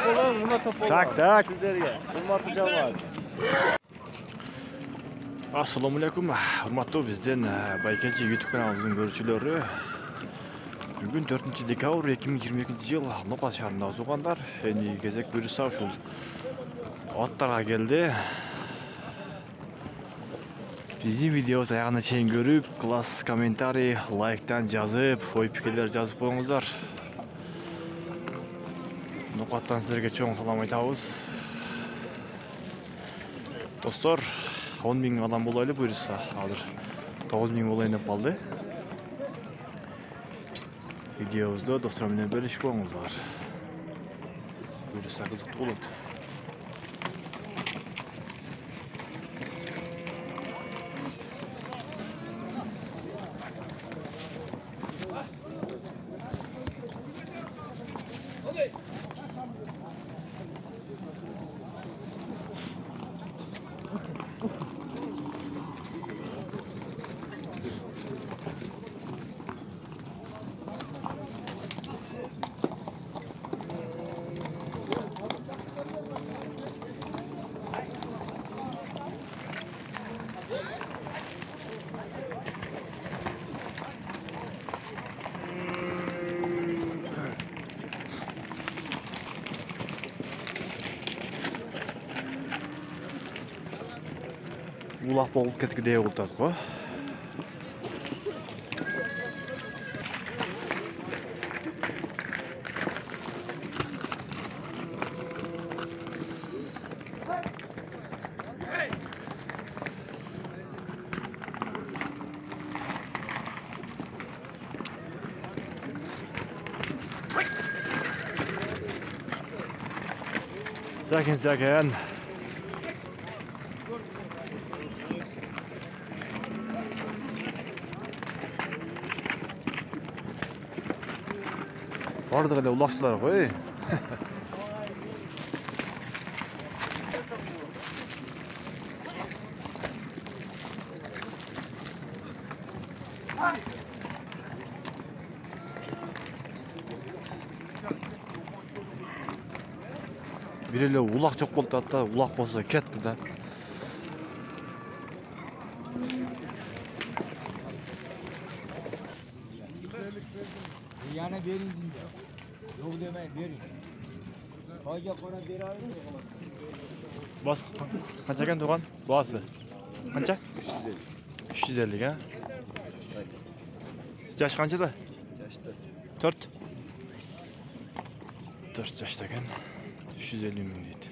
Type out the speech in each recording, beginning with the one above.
topolar, buna topolar. Tak. Sizlerge. Hurmatlı cemaat. Assalamu alaikum. Hurmatlı bizden Baykençi YouTube kanalımızın görüşçüleri. Bugün 4 dekabr 2022 yıl Noqat şahrında oğanlar. Endi gezek buyursa uşul attарға geldi. Bizim videomuz ayağına çeyin görüp, klass kommentari, like'tan жазып, ой пікірлер жазып қойыңыздар. Noqаттан сіздерге чоң салам айтабыз. Достар, 10 000 адам болайлы бұйырса, азыр 9 000 болайын деп қалды. Видеомызды достар менен бөлүшүп қойыңыздар. Бұйырса қызықты болады. Улақ болып кеткідей ұлтады қой. Sakin. Бардығы әлі ұлақшылар ғой. Bir әлі ұлақ жоқ болды да, ұлақ болса кетті да. Yani verin diyor. Yok demeyin verin. Hoca kora verir mi? Bas, қанша екен туған? Бағасы? Қанша? 350 ha? Жаш қаншада? 4. 4 жашта екен. 350 мың дейді.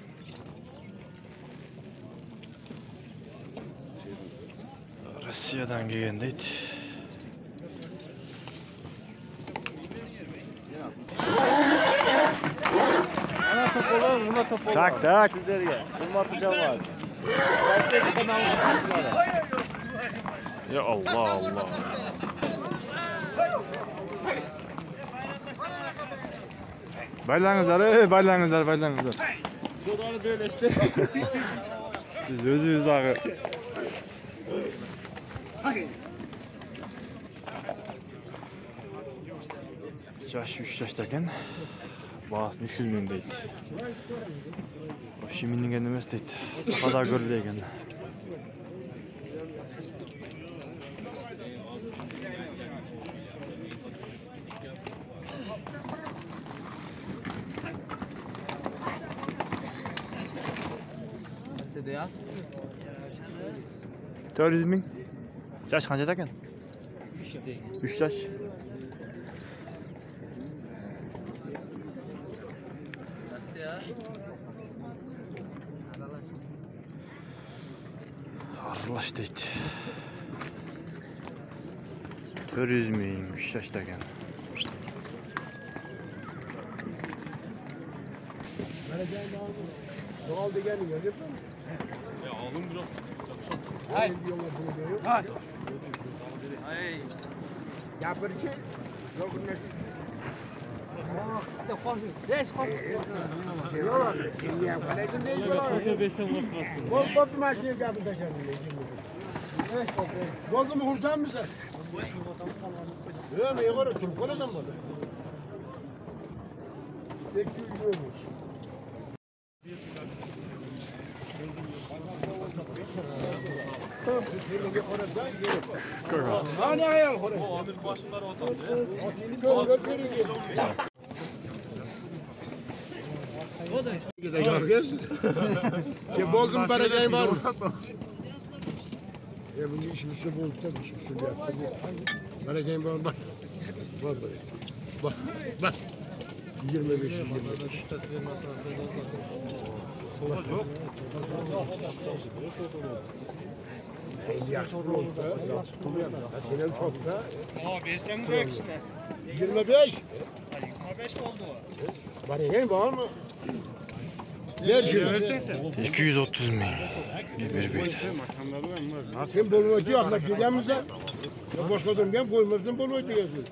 Россиядан келген дейді. Topolar, buna topolar. Tak. Sizlerge. Hurmatlı cemaat. Ya Allah. Baylangızlar. Sodanı böyle işte. Biz özümüz ağı. Yaş 3 yaştaken bağız 300 000 deydi. Şimdinin kendimiz deydi. O kadar görüleyken. Ya. 400 000. Yaş kaçta eken? 3 yaş. Aralaş deydi. 400 000, 3 yaşta eken. Doğal degeni görüyor musun? Ya alın bro. Hayır. Hayır. Yapırıcı. Yok ne? İşte koşun. Beş koşun. Yok. Şimdi ya kaleci değil mi lan? 5'ten korkmasın. Gol maçını yaptı taşan. Gol mu hursan mısın? Yok mu? Yok. Türk konuşan mı? Tek Türk görmüş. Ana ayol xo'rak. O amir başımları oturdu. Ya bozdum parayı var mı? Ya bunun işimiz şu buldu tabii işimiz şu yaptı. Parayı var bak. Var böyle. Bak. 25. Yaxşı oldu. Senin fotka. Aa, versem bırak işte. 25. 25 oldu o. Parayı var mı? Ver şunu. Versen sen. 230 ming. Bir beyt. Sen bolmaydı yoklap gelgen misin? Ya başka adam ben koymazsın bolmaydı yazıyor.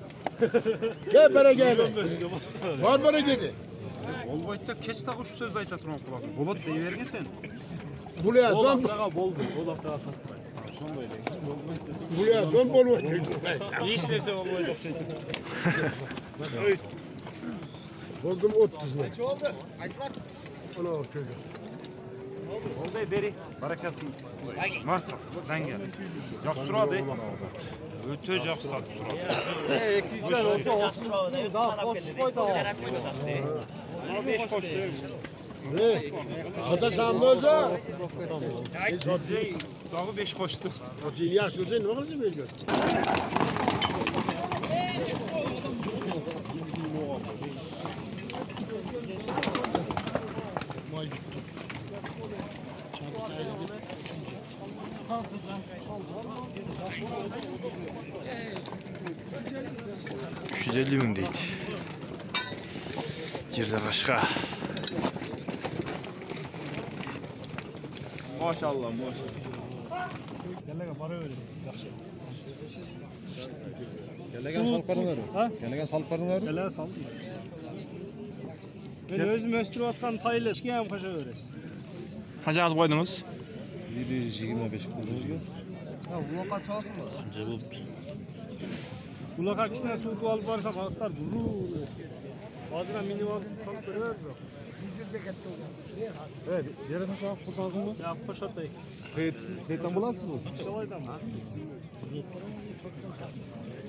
Gel para gel. Var para dedi. Olbayda kes tağı şu sözde ayta turan kulakın. Bolat deyivergen sen. Buraya adam, Bol daha satma. buraya adam bolmaydı. İyi isterse olmayacak şey. Buldum 30 lira. Ne oldu? Ana o çocuk. Olday beri. Barakasın. Martsa. Ben gel. Yaksur abi. Öte yaksur abi. 200 olsa olsun. Daha hoş koy da. 5 koştu. Ne? Sata sanmıyorsa. Dağı 5 koştu. O dünya sözü ne olacak böyle? $350 ming deydi. Жерде қашқа. Maşallah maşallah. Kelegen salparınlar. Ha? Kelegen salparınlar. Neler saldı? Ben özüm östürüp atkan taylı işkiyem kaşa öğresin. Қаншаңыз қойдыңыз? 125 kuruş. Қанша болды? Kulaka kişiden suutu alıp varsa balıklar durur. Bazıra minimal salıp veriyor. Evet, yarısını şu an kurtardın mı? Ya poşatayı. Kayıt ambulans mı? Şalaydan mı?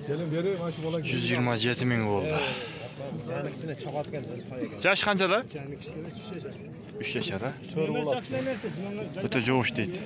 Gelin beri maaşı bola gidiyor. 127 ming болды. Yani içine çapat geldi. Жаш қаншада? Yani kişiden düşecek. 3 yaşar. Hemen şakşılar neresi? Өте жоғыш дейді.